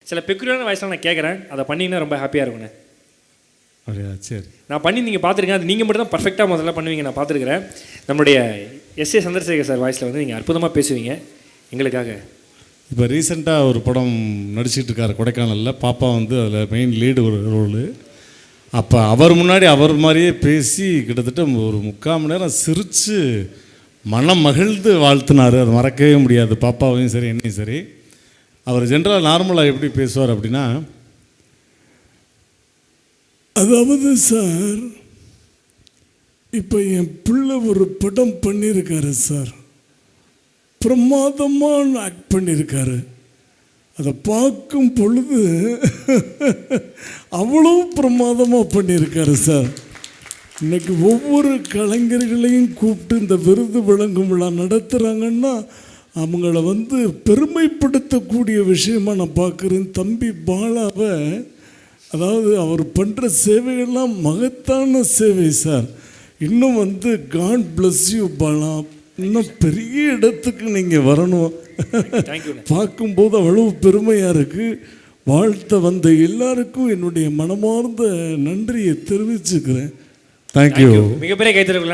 சில பெக்குலரான வாய்ஸ்லாம் நான் கேட்குறேன், அதை பண்ணிங்கன்னா ரொம்ப ஹாப்பியாக இருக்குண்ணே. அப்படியா? சரி, நான் பண்ணி நீங்கள் பார்த்துருக்கேன். அது நீங்கள் மட்டும் தான் பர்ஃபெக்டாக முதல்ல பண்ணுவீங்க, நான் பார்த்துருக்குறேன். நம்முடைய எஸ்ஏ சந்திரசேகர் சார் வாய்ஸில் வந்து நீங்கள் அற்புதமாக பேசுவீங்க எங்களுக்காக. இப்போ ரீசெண்டாக ஒரு படம் நடிச்சிட்டு இருக்கார் கொடைக்கானலில். பாப்பா வந்து அதில் மெயின் லீடு ஒரு ரோலு. அப்போ அவர் முன்னாடி அவர் மாதிரியே பேசி கிட்டத்தட்ட ஒரு 3/4 மணி நேரம் சிரித்து மனம் மகிழ்ந்து வாழ்த்தினார். அது மறக்கவே முடியாது, பாப்பாவையும் சரி என்னையும் சரி. அவர் ஜென்ரலாக நார்மலாக எப்படி பேசுவார் அப்படின்னா, அதாவது சார், இப்போ என் பிள்ளை ஒரு படம் பண்ணியிருக்காரு சார், பிரமாதமான ஆக்ட் பண்ணியிருக்காரு. அதை பார்க்கும் பொழுது அவ்வளோ பிரமாதமாக பண்ணியிருக்காரு சார். இன்றைக்கி ஒவ்வொரு கலைஞர்களையும் கூப்பிட்டு இந்த விருது வழங்கும் விழா நடத்துகிறாங்கன்னா அவங்கள வந்து பெருமைப்படுத்தக்கூடிய விஷயமா நான் பார்க்குறேன். தம்பி பாலாவை, அதாவது அவர் பண்ணுற சேவைகள்லாம் மகத்தான சேவை சார். இன்னும் வந்து காட் பிளஸ் யூ பாலா, இன்னும் பெரிய இடத்துக்கு நீங்கள் வரணும். பார்க்கும்போது அவ்வளவு பெருமையாக இருக்குது. வாழ்த்த வந்த எல்லாருக்கும் என்னுடைய மனமார்ந்த நன்றியை தெரிவிச்சுக்கிறேன். தேங்க்யூ. மிகப்பெரிய கைத்தறி.